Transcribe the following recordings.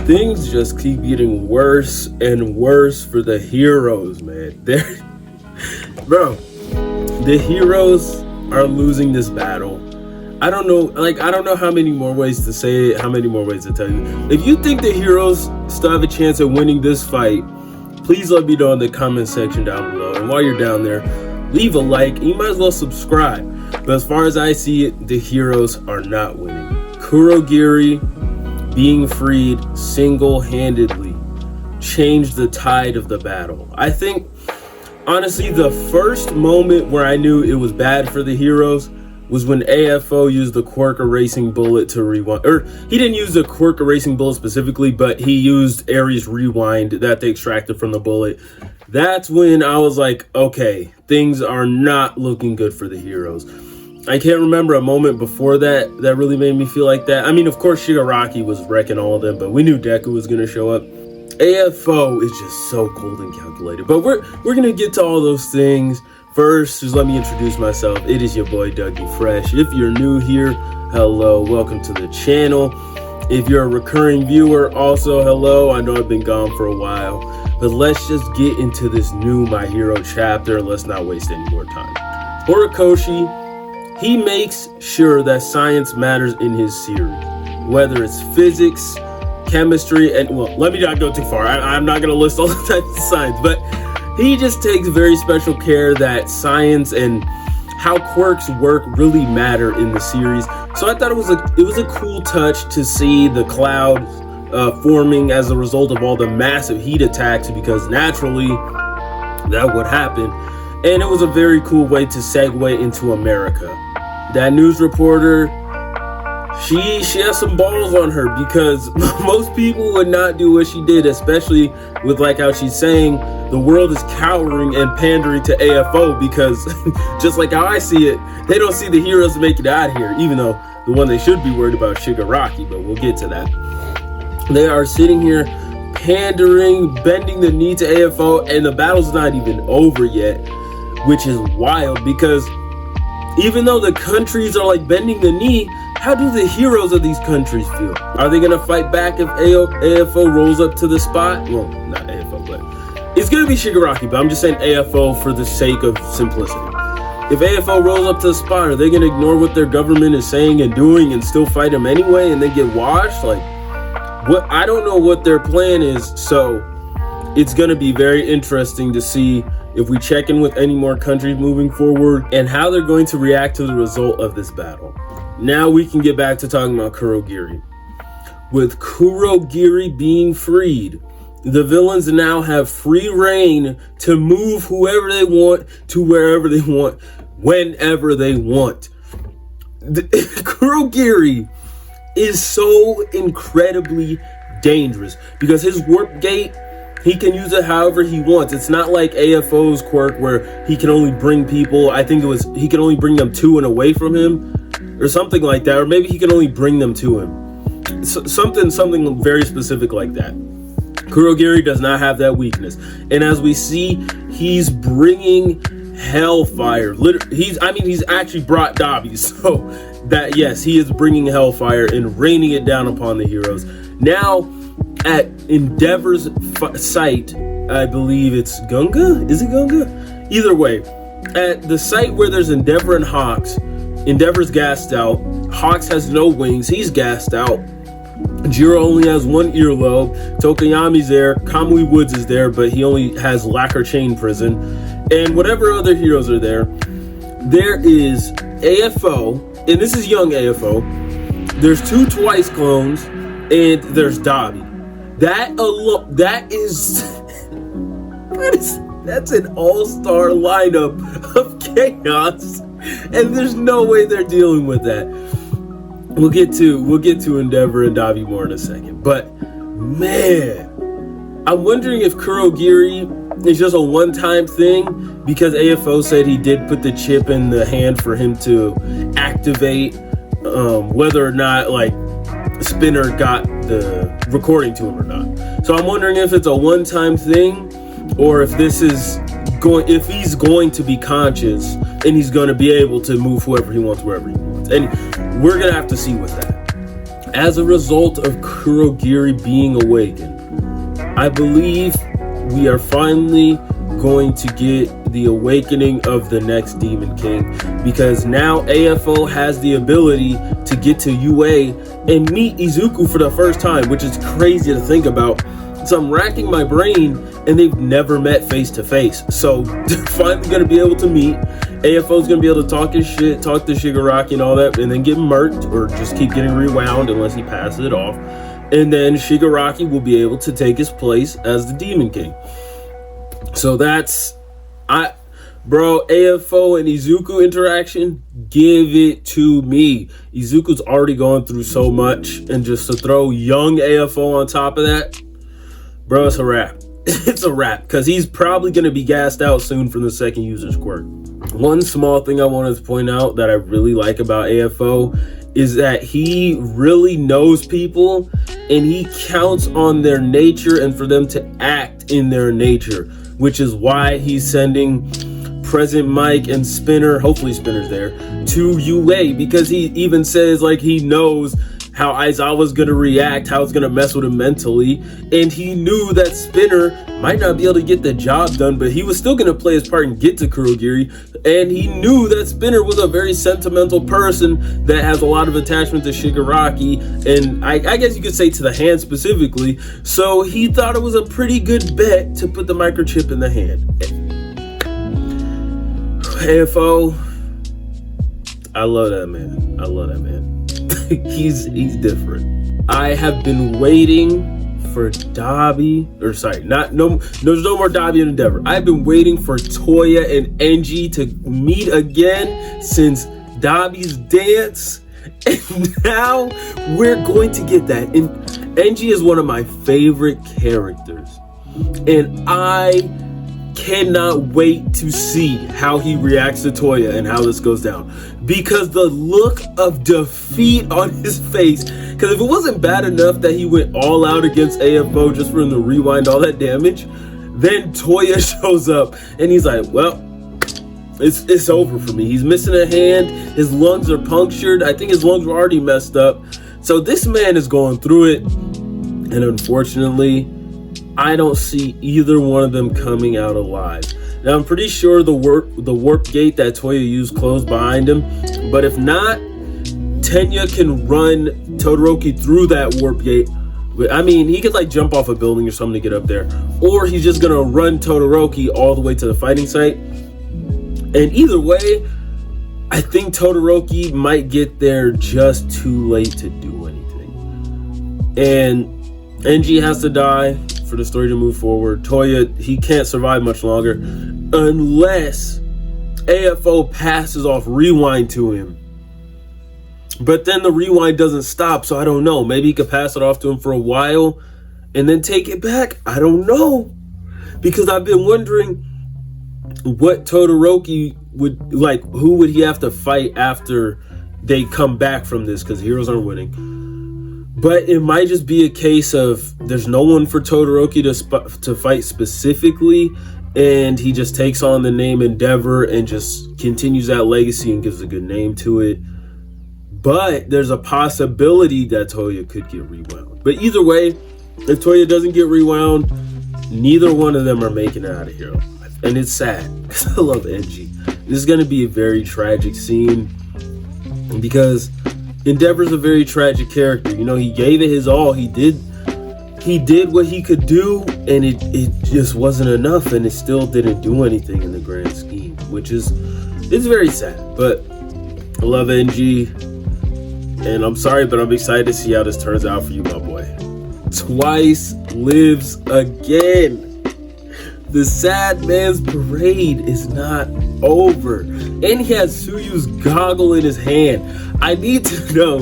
Things just keep getting worse and worse for the heroes, man. Bro, the heroes are losing this battle. I don't know how many more ways to say it, how many more ways to tell you. If you think the heroes still have a chance at winning this fight, please let me know in the comment section down below. And while you're down there, leave a like. You might as well subscribe. But as far as I see it, the heroes are not winning. Kurogiri being freed single-handedly changed the tide of the battle. I think, honestly, the first moment where I knew it was bad for the heroes was when AFO used the quirk erasing bullet to rewind. Or he didn't use the quirk erasing bullet specifically, but he used Ares rewind that they extracted from the bullet. That's when I was like, okay, things are not looking good for the heroes. I can't remember a moment before that really made me feel like that. I mean, of course, Shigaraki was wrecking all of them, but we knew Deku was going to show up. AFO is just so cold and calculated. But we're going to get to all those things. First, just let me introduce myself. It is your boy, Dougie Fresh. If you're new here, hello, welcome to the channel. If you're a recurring viewer, also hello. I know I've been gone for a while, but let's just get into this new My Hero chapter. Let's not waste any more time. Horikoshi, he makes sure that science matters in his series, whether it's physics, chemistry, and well, let me not go too far. I'm not going to list all the types of science, but he just takes very special care that science and how quirks work really matter in the series. So I thought it was a cool touch to see the clouds forming as a result of all the massive heat attacks, because naturally that would happen. And it was a very cool way to segue into America. That news reporter, she has some balls on her, because most people would not do what she did, especially with like how she's saying the world is cowering and pandering to AFO, because just like how I see it, they don't see the heroes make it out of here, even though the one they should be worried about is Shigaraki, but we'll get to that. They are sitting here pandering, bending the knee to AFO, and the battle's not even over yet, which is wild, because even though the countries are like bending the knee, how do the heroes of these countries feel? Are they gonna fight back if AFO rolls up to the spot? Well, not AFO, but it's gonna be Shigaraki, but I'm just saying AFO for the sake of simplicity. If AFO rolls up to the spot, are they gonna ignore what their government is saying and doing and still fight him anyway and then get washed? Like, what? I don't know what their plan is, so it's gonna be very interesting to see if we check in with any more countries moving forward and how they're going to react to the result of this battle. Now we can get back to talking about Kurogiri. With Kurogiri being freed, the villains now have free reign to move whoever they want to wherever they want, whenever they want. Kurogiri is so incredibly dangerous because his warp gate, he can use it however he wants. It's not like AFO's quirk where he can only bring people, I think it was, he can only bring them to and away from him or something like that. Or maybe he can only bring them to him. Something very specific like that. Kurogiri does not have that weakness. And as we see, he's bringing hellfire. He's actually brought Dabi. So that, yes, he is bringing hellfire and raining it down upon the heroes. Now, at Endeavor's site, I believe it's Gunga? Is it Gunga? Either way, at the site where there's Endeavor and Hawks, Endeavor's gassed out. Hawks has no wings. He's gassed out. Jiro only has one earlobe. Tokoyami's there. Kamui Woods is there, but he only has Lacquer Chain Prison. And whatever other heroes are there. There is AFO, and this is young AFO. There's two Twice clones, and there's Dabi. That's an all-star lineup of chaos, and there's no way they're dealing with that. We'll get to Endeavor and Dabi more in a second, but man, I'm wondering if Kurogiri is just a one-time thing, because AFO said he did put the chip in the hand for him to activate, whether or not like Spinner got the recording to him or not. So I'm wondering if it's a one-time thing, or if this is if he's going to be conscious and he's going to be able to move whoever he wants wherever he wants. And we're going to have to see with that. as a result of Kurogiri being awakened, I believe we are finally going to get the awakening of the next Demon King, because now AFO has the ability to get to UA and meet Izuku for the first time, which is crazy to think about. So I'm racking my brain, and they've never met face to face. So they're finally gonna be able to meet. AFO's gonna be able to talk his shit, talk to Shigaraki and all that, and then get murked or just keep getting rewound unless he passes it off. And then Shigaraki will be able to take his place as the Demon King. So that's, AFO and Izuku interaction, give it to me. Izuku's already going through so much, and just to throw young AFO on top of that, bro, it's a wrap. It's a wrap, because he's probably going to be gassed out soon from the second user's quirk. One small thing I wanted to point out that I really like about AFO is that he really knows people, and he counts on their nature and for them to act in their nature, which is why he's sending Present Mike and Spinner, hopefully Spinner's there, to UA, because he even says like he knows how Aizawa's gonna react, how it's gonna mess with him mentally, and he knew that Spinner might not be able to get the job done, but he was still gonna play his part and get to Kurogiri, and he knew that Spinner was a very sentimental person that has a lot of attachment to Shigaraki, and I guess you could say to the hand specifically, so he thought it was a pretty good bet to put the microchip in the hand. AFO, I love that man. I love that man. he's different. I have been waiting for Dabi, or sorry, there's no more Dabi in Endeavor. I've been waiting for Toya and Enji to meet again since Dabi's dance, and now we're going to get that. And Enji is one of my favorite characters, and I cannot wait to see how he reacts to Toya and how this goes down, because the look of defeat on his face, because if it wasn't bad enough that he went all out against AFO just for him to rewind all that damage, then Toya shows up and he's like, well, it's over for me. He's missing a hand, his lungs are punctured, I think his lungs were already messed up, so this man is going through it, and unfortunately I don't see either one of them coming out alive. Now I'm pretty sure the warp gate that Toya used closed behind him, but if not, Tenya can run Todoroki through that warp gate. I mean, he could like jump off a building or something to get up there, or he's just gonna run Todoroki all the way to the fighting site. And either way, I think Todoroki might get there just too late to do anything. And Enji has to die for the story to move forward. Toya, he can't survive much longer unless AFO passes off rewind to him. But then the rewind doesn't stop, so I don't know. Maybe he could pass it off to him for a while and then take it back. I don't know. Because I've been wondering what Todoroki would, like, who would he have to fight after they come back from this, because heroes aren't winning. But it might just be a case of there's no one for Todoroki to fight specifically, and he just takes on the name Endeavor and just continues that legacy and gives a good name to it. But there's a possibility that Toya could get rewound. But either way, if Toya doesn't get rewound, neither one of them are making it out of here. And it's sad, because I love Enji. This is going to be a very tragic scene, because Endeavor's a very tragic character. You know, he gave it his all. He did what he could do, and it just wasn't enough, and it still didn't do anything in the grand scheme, which is, it's very sad. But I love Enji, and I'm sorry, but I'm excited to see how this turns out for you, my boy. Twice lives again. The sad man's parade is not over, and he has Suyu's goggle in his hand. I need to know,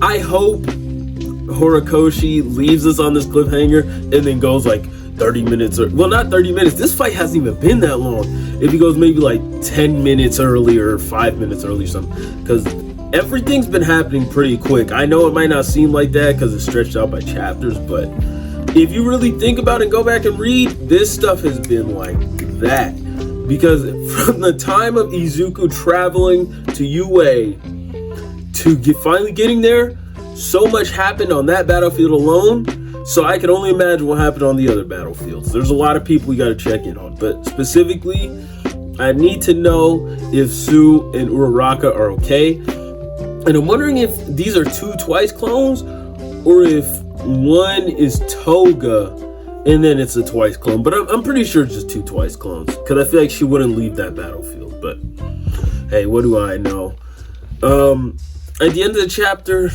I hope Horikoshi leaves us on this cliffhanger and then goes like 30 minutes, or, well, not 30 minutes, this fight hasn't even been that long. If he goes maybe like 10 minutes early or 5 minutes early or something, because everything's been happening pretty quick. I know it might not seem like that because it's stretched out by chapters, but if you really think about it and go back and read, this stuff has been like that. Because from the time of Izuku traveling to UA to finally getting there, so much happened on that battlefield alone, so I can only imagine what happened on the other battlefields. There's a lot of people we got to check in on, but specifically, I need to know if Sue and Uraraka are okay. And I'm wondering if these are two Twice clones, or if one is Toga and then it's a Twice clone. But I'm pretty sure it's just two Twice clones, because I feel like she wouldn't leave that battlefield. But hey, what do I know? At the end of the chapter,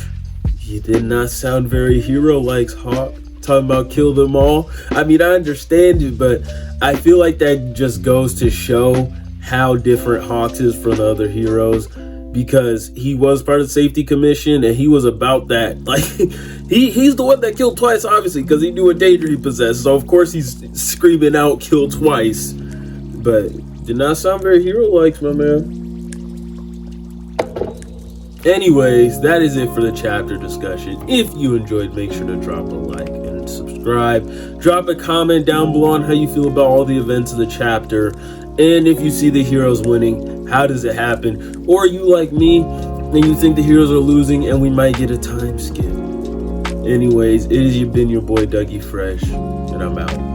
he did not sound very hero-like, Hawk. Talking about kill them all. I mean, I understand it, but I feel like that just goes to show how different Hawks is from the other heroes, because he was part of the safety commission and he was about that. Like, he's the one that killed twice, obviously, because he knew what danger he possessed. So of course he's screaming out kill twice, but did not sound very hero-like, my man. Anyways, that is it for the chapter discussion. If you enjoyed, make sure to drop a like and subscribe. Drop a comment down below on how you feel about all the events of the chapter. And if you see the heroes winning, how does it happen? Or you like me and you think the heroes are losing and we might get a time skip. Anyways, it has been your boy Dougie Fresh, and I'm out.